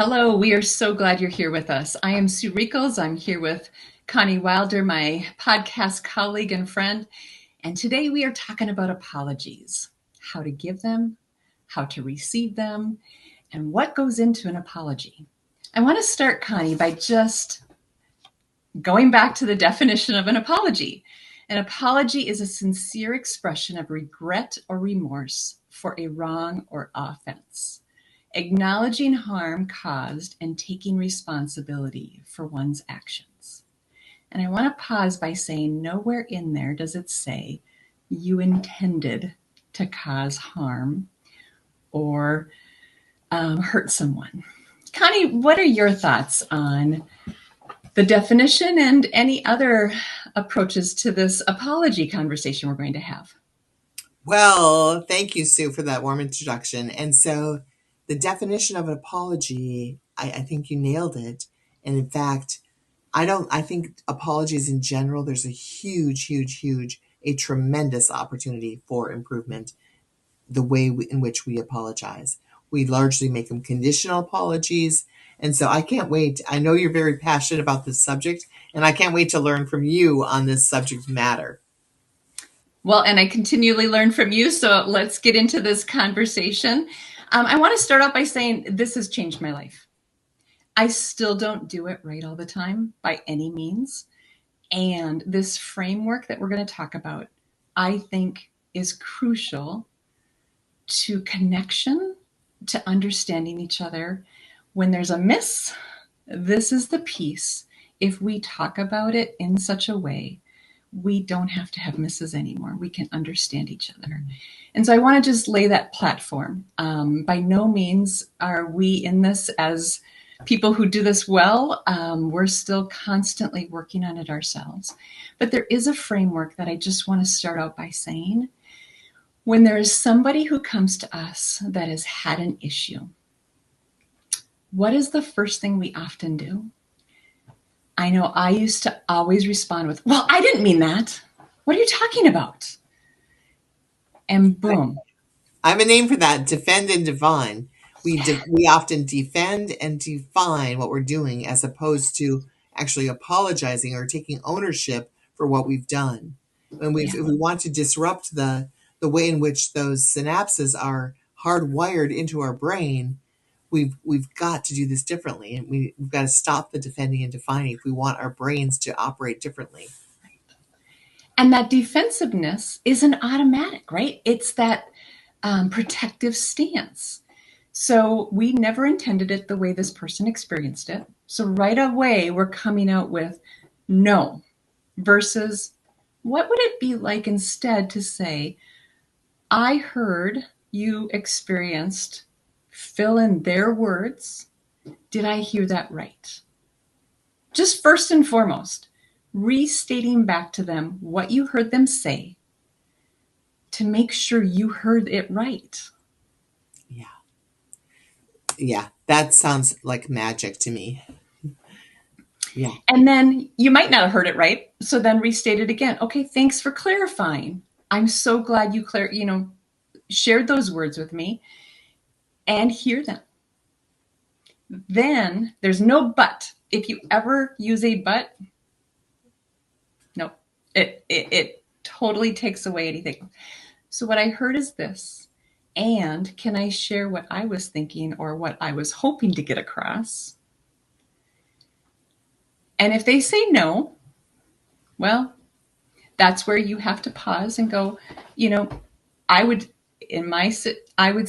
Hello, we are so glad you're here with us. I am Sue Rickles. I'm here with Connie Wilder, my podcast colleague and friend. And today we are talking about apologies, how to give them, how to receive them, and what goes into an apology. I want to start, Connie, by just going back to the definition of an apology. An apology is a sincere expression of regret or remorse for a wrong or offense, acknowledging harm caused and taking responsibility for one's actions. And I want to pause by saying nowhere in there does it say you intended to cause harm or hurt someone. Connie, what are your thoughts on the definition and any other approaches to this apology conversation we're going to have? Well, thank you, Sue, for that warm introduction. And so the definition of an apology, I think you nailed it. And in fact, I think apologies in general, there's a huge, a tremendous opportunity for improvement, the way in which we apologize. We largely make them conditional apologies. And so I can't wait. I know you're very passionate about this subject, and I can't wait to learn from you on this subject matter. Well, and I continually learn from you, so let's get into this conversation. I want to start out by saying this has changed my life. I still don't do it right all the time by any means. And this framework that we're going to talk about, I think, is crucial to connection, to understanding each other. When there's a miss, this is the piece. If we talk about it in such a way, we don't have to have misses anymore. We can understand each other. And so I want to just lay that platform. By no means are we in this as people who do this well. We're still constantly working on it ourselves. But there is a framework that I just want to start out by saying. When there is somebody who comes to us that has had an issue, what is the first thing we often do? I know I used to always respond with, well, I didn't mean that. What are you talking about? And boom. I have a name for that, defend and define. We often defend and define what we're doing as opposed to actually apologizing or taking ownership for what we've done. If we want to disrupt the way in which those synapses are hardwired into our brain, we've got to do this differently, and we've got to stop the defending and defining if we want our brains to operate differently. And that defensiveness isn't automatic, right? It's that protective stance. So we never intended it the way this person experienced it. So right away, we're coming out with no versus what would it be like instead to say, I heard you experienced, fill in their words. Did I hear that right? Just first and foremost, restating back to them what you heard them say to make sure you heard it right. Yeah, that sounds like magic to me. Yeah. And then you might not have heard it right. So then restate it again. Okay, thanks for clarifying. I'm so glad you shared those words with me, and hear them. Then there's no but. If you ever use a but, no, it totally takes away anything. So what I heard is this. And can I share what I was thinking or what I was hoping to get across? And if they say no, well, that's where you have to pause and go, I would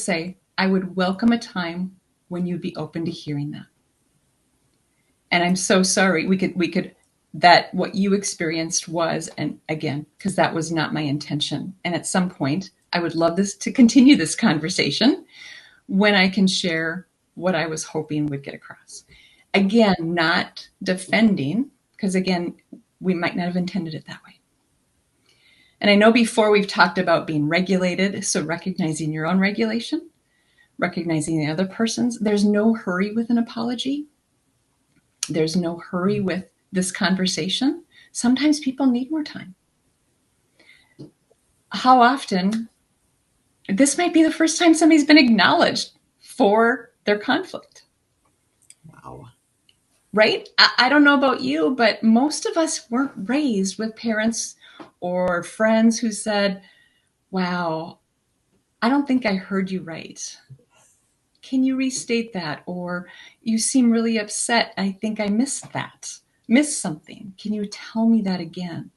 say I would welcome a time when you'd be open to hearing that. And I'm so sorry. We could that what you experienced was, and again, because that was not my intention. And at some point, I would love this to continue this conversation when I can share what I was hoping would get across. Again, not defending, because again, we might not have intended it that way. And I know before we've talked about being regulated, so recognizing your own regulation, recognizing the other person's. There's no hurry with an apology. There's no hurry with this conversation. Sometimes people need more time. How often, this might be the first time somebody's been acknowledged for their conflict. right? I don't know about you, but most of us weren't raised with parents or friends who said, wow, I don't think I heard you right. Can you restate that? Or you seem really upset. I think I missed that, missed something. Can you tell me that again?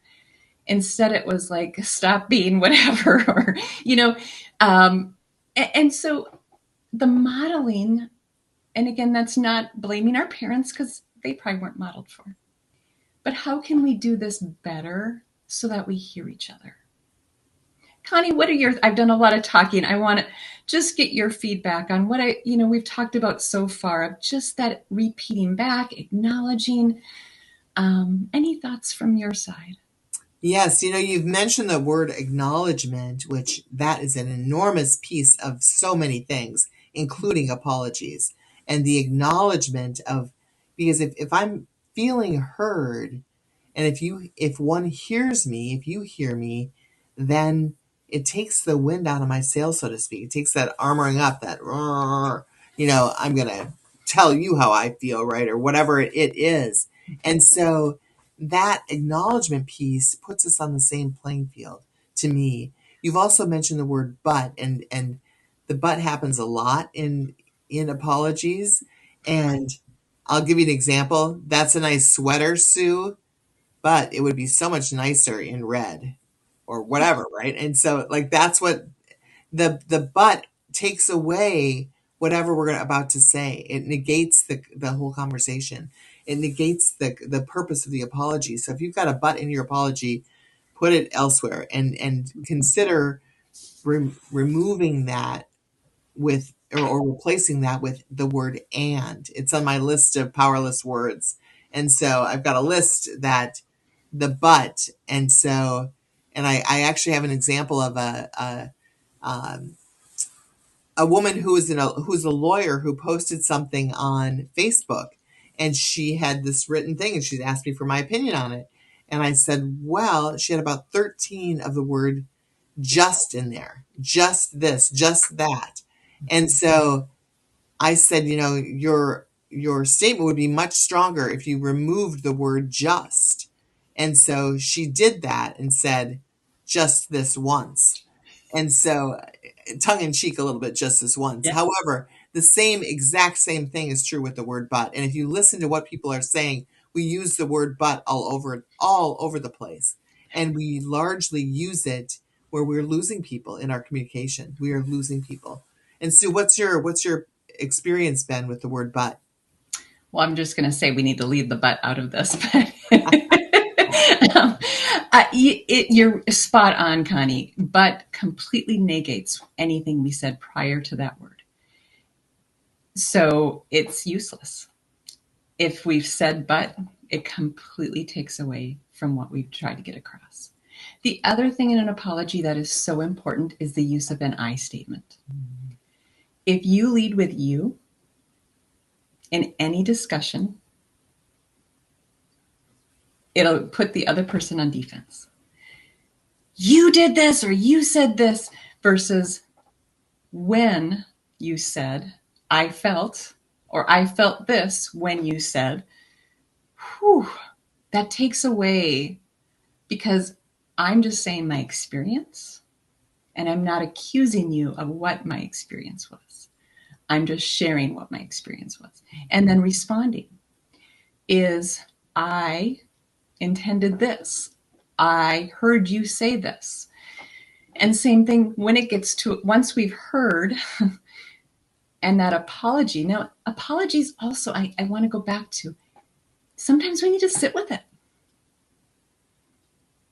Instead, it was like, stop being whatever, or, you know, and so the modeling, and again, that's not blaming our parents because they probably weren't modeled for. But how can we do this better so that we hear each other? Connie, what are your, I've done a lot of talking. I want to just get your feedback on what we've talked about so far of just that repeating back, acknowledging. Any thoughts from your side? Yes, you've mentioned the word acknowledgement, which that is an enormous piece of so many things, including apologies. And the acknowledgement of, because if I'm feeling heard, and if one hears me, if you hear me, then it takes the wind out of my sails, so to speak. It takes that armoring up, that, I'm going to tell you how I feel, right? Or whatever it is. And so that acknowledgement piece puts us on the same playing field to me. You've also mentioned the word but, and the but happens a lot in apologies. And I'll give you an example. That's a nice sweater, Sue, but it would be so much nicer in red or whatever, right? And so like that's what the but takes away whatever we're about to say. It negates the whole conversation. It negates the purpose of the apology. So if you've got a but in your apology, put it elsewhere and consider removing that with or replacing that with the word and. It's on my list of powerless words. And so I've got a list that the but, and so and I actually have an example of um, a woman who's a lawyer who posted something on Facebook, and she had this written thing, and she'd asked me for my opinion on it. And I said, well, she had about 13 of the word just in there, just this, just that. And so I said, your statement would be much stronger if you removed the word just. And so she did that and said, just this once. And so tongue in cheek a little bit, just this once. Yeah. However, the exact same thing is true with the word but. And if you listen to what people are saying, we use the word but all over the place. And we largely use it where we're losing people in our communication. We are losing people. And Sue, what's your experience been with the word but? Well, I'm just going to say we need to leave the butt out of this. um, you're spot on, Connie, but completely negates anything we said prior to that word. So it's useless. If we've said but, it completely takes away from what we've tried to get across. The other thing in an apology that is so important is the use of an I statement. If you lead with you in any discussion, it'll put the other person on defense. You did this or you said this versus when you said, I felt, or I felt this when you said, whew, that takes away because I'm just saying my experience and I'm not accusing you of what my experience was. I'm just sharing what my experience was. And then responding is, I intended this. I heard you say this. And same thing when it gets to once we've heard and that apology. Now, apologies also, I want to go back to sometimes we need to sit with it.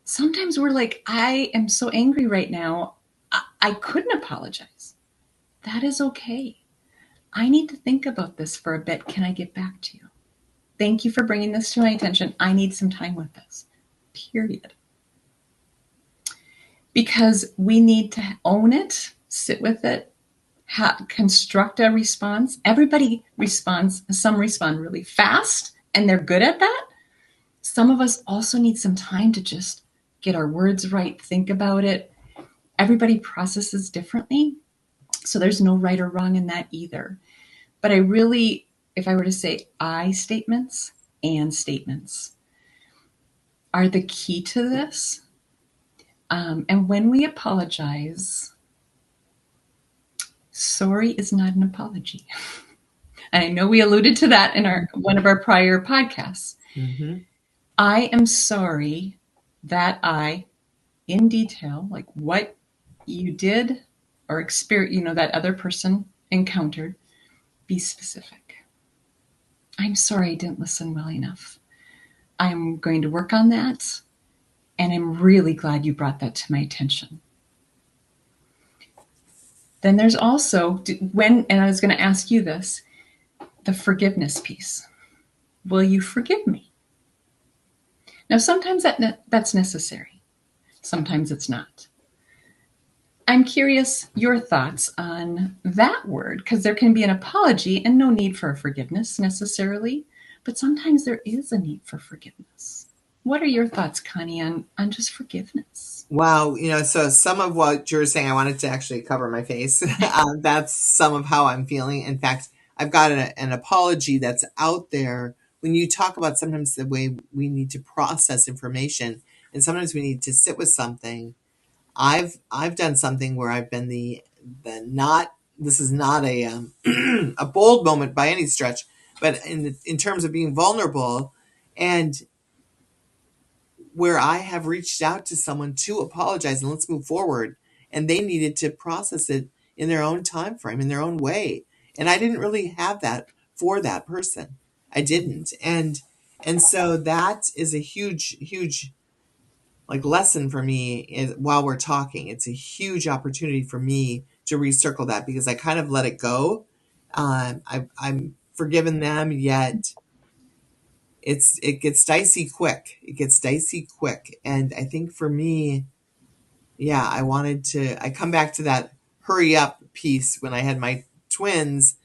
Sometimes we're like, I am so angry right now. I couldn't apologize. That is okay. I need to think about this for a bit. Can I get back to you? Thank you for bringing this to my attention. I need some time with this. Period. Because we need to own it, sit with it, construct a response. Everybody responds, some respond really fast and they're good at that. Some of us also need some time to just get our words right, think about it. Everybody processes differently. So there's no right or wrong in that either. But I really, if I were to say I statements, and statements are the key to this. And when we apologize, sorry is not an apology. And I know we alluded to that in one of our prior podcasts. Mm-hmm. I am sorry that I, in detail, like what you did or experience, that other person encountered, be specific. I'm sorry I didn't listen well enough. I'm going to work on that. And I'm really glad you brought that to my attention. Then there's also and I was going to ask you this, the forgiveness piece. Will you forgive me? Now, sometimes that's necessary. Sometimes it's not. I'm curious your thoughts on that word, because there can be an apology and no need for forgiveness necessarily, but sometimes there is a need for forgiveness. What are your thoughts, Connie, on just forgiveness? Wow, so some of what you're saying, I wanted to actually cover my face. That's some of how I'm feeling. In fact, I've got an apology that's out there. When you talk about sometimes the way we need to process information, and sometimes we need to sit with something. I've done something where I've been the not. This is not a a bold moment by any stretch, but in terms of being vulnerable, and where I have reached out to someone to apologize and let's move forward, and they needed to process it in their own time frame, in their own way, and I didn't really have that for that person. I didn't, and so that is a huge like lesson for me is while we're talking. It's a huge opportunity for me to recircle that because I kind of let it go. I'm forgiven them, yet it gets dicey quick. It gets dicey quick, and I think for me, yeah, I come back to that hurry up piece when I had my twins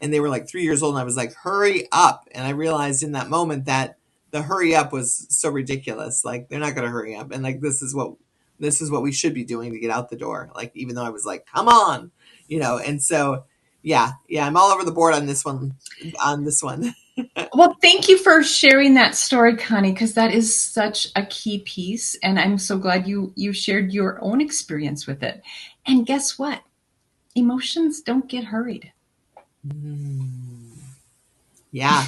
and they were like 3 years old and I was like, hurry up. And I realized in that moment that the hurry up was so ridiculous. Like they're not going to hurry up. And like, this is what we should be doing to get out the door. Like, even though I was like, come on, and so, yeah, I'm all over the board on this one. Well, thank you for sharing that story, Connie, because that is such a key piece. And I'm so glad you shared your own experience with it. And guess what? Emotions don't get hurried. Mm, yeah.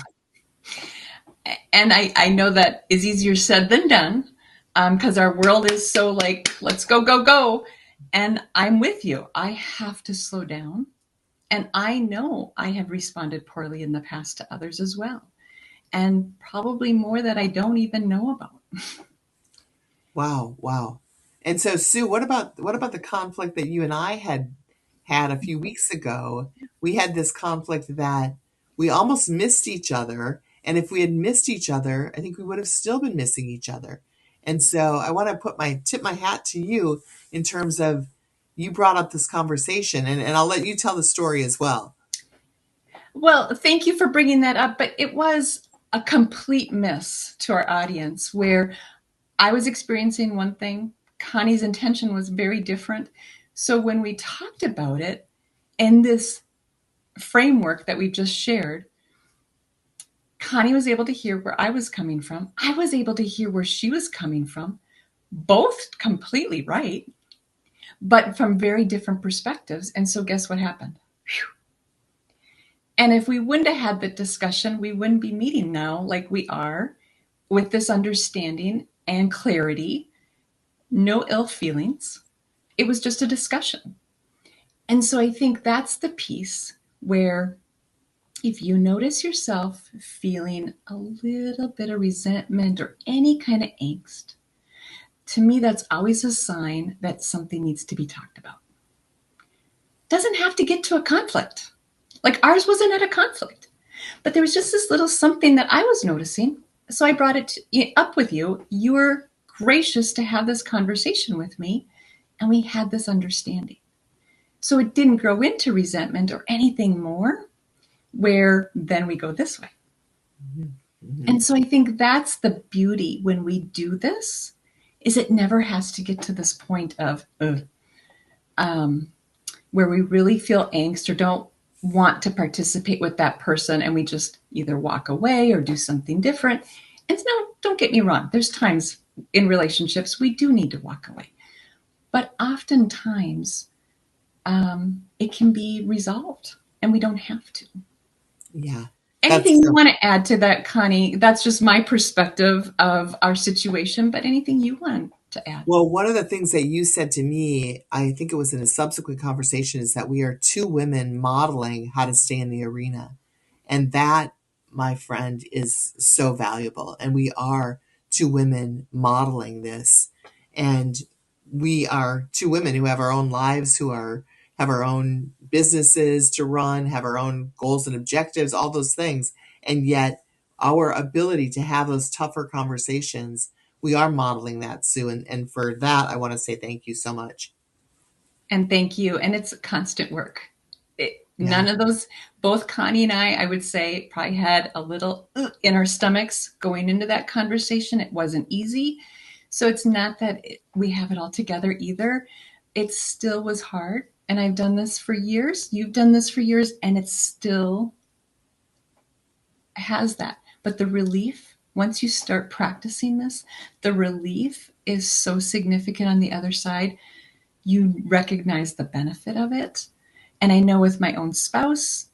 And I know that is easier said than done because our world is so like, let's go, go, go. And I'm with you. I have to slow down. And I know I have responded poorly in the past to others as well. And probably more that I don't even know about. Wow, wow. And so, Sue, what about the conflict that you and I had a few weeks ago? We had this conflict that we almost missed each other, and if we had missed each other, I think we would have still been missing each other. And so, I want to tip my hat to you in terms of you brought up this conversation, and I'll let you tell the story as well. Well, thank you for bringing that up. But it was a complete miss to our audience where I was experiencing one thing, Connie's intention was very different. So when we talked about it in this framework that we just shared, Connie was able to hear where I was coming from. I was able to hear where she was coming from, both completely right, but from very different perspectives. And so, guess what happened? Whew. And if we wouldn't have had the discussion, we wouldn't be meeting now like we are with this understanding and clarity, no ill feelings. It was just a discussion. And so I think that's the piece where if you notice yourself feeling a little bit of resentment or any kind of angst, to me, that's always a sign that something needs to be talked about. Doesn't have to get to a conflict. Like ours wasn't at a conflict, but there was just this little something that I was noticing. So I brought it up with you. You were gracious to have this conversation with me, and we had this understanding. So it didn't grow into resentment or anything more, where then we go this way. Mhm, mhm. And so I think that's the beauty when we do this, is it never has to get to this point of um, where we really feel angst or don't want to participate with that person and we just either walk away or do something different. And no, don't get me wrong, there's times in relationships we do need to walk away. But oftentimes it can be resolved and we don't have to. Yeah. Anything That's you so want to add to that, Connie? That's just my perspective of our situation, but anything you want to add? well, one of the things that you said to me, I think it was in a subsequent conversation, is that we are two women modeling how to stay in the arena. And that, my friend, is so valuable. And we are two women modeling this. And we are two women who have our own lives, have our own businesses to run, have our own goals and objectives, all those things. And yet our ability to have those tougher conversations, we are modeling that, Sue. And for that, I want to say thank you so much. And thank you. And it's constant work. Yeah. None of those, both Connie and I would say, probably had a little in our stomachs going into that conversation. It wasn't easy. So it's not that we have it all together either. It still was hard. And I've done this for years. You've done this for years. And it still has that. But the relief, once you start practicing this, the relief is so significant on the other side. You recognize the benefit of it. And I know with my own spouse,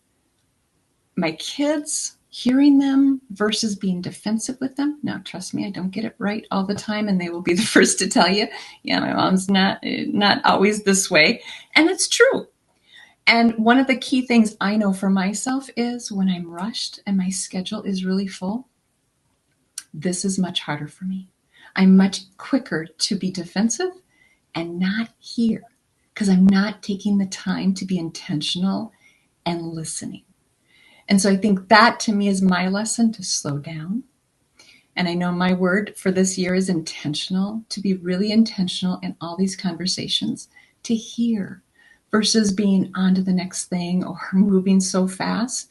my kids, hearing them versus being defensive with them. Now, trust me, I don't get it right all the time, and they will be the first to tell you, yeah, my mom's not always this way. And it's true. And one of the key things I know for myself is when I'm rushed and my schedule is really full, this is much harder for me. I'm much quicker to be defensive and not hear because I'm not taking the time to be intentional and listening. And so I think that to me is my lesson to slow down. And I know my word for this year is intentional, to be really intentional in all these conversations, to hear versus being on to the next thing or moving so fast.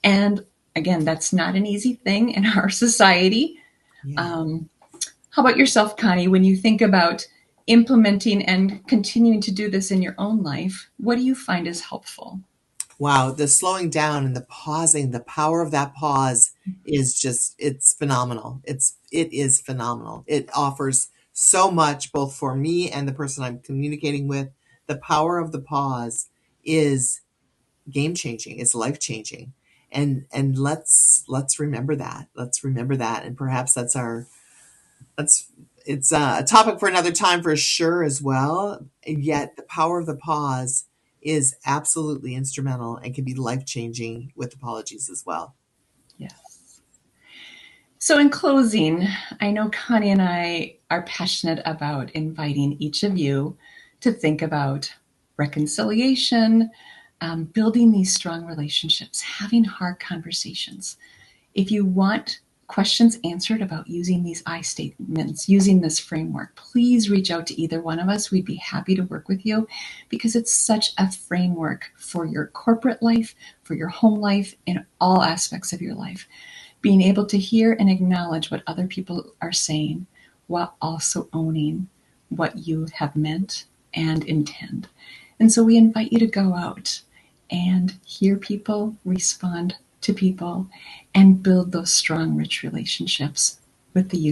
And again, that's not an easy thing in our society. Yeah. Um, how about yourself, Connie? When you think about implementing and continuing to do this in your own life, what do you find is helpful? Wow, the slowing down and the pausing, the power of that pause is just, it's phenomenal. It is phenomenal. It offers so much both for me and the person I'm communicating with. The power of the pause is game changing. It's life changing. And let's remember that. Let's remember that. And perhaps that's it's a topic for another time for sure as well. And yet the power of the pause is absolutely instrumental and can be life changing with apologies as well. Yes. So, in closing, I know Connie and I are passionate about inviting each of you to think about reconciliation, building these strong relationships, having hard conversations. If you want questions answered about using these I statements, using this framework, please reach out to either one of us. We'd be happy to work with you because it's such a framework for your corporate life, for your home life, in all aspects of your life. Being able to hear and acknowledge what other people are saying while also owning what you have meant and intend. And so we invite you to go out and hear people, respond to people, and build those strong, rich relationships with the use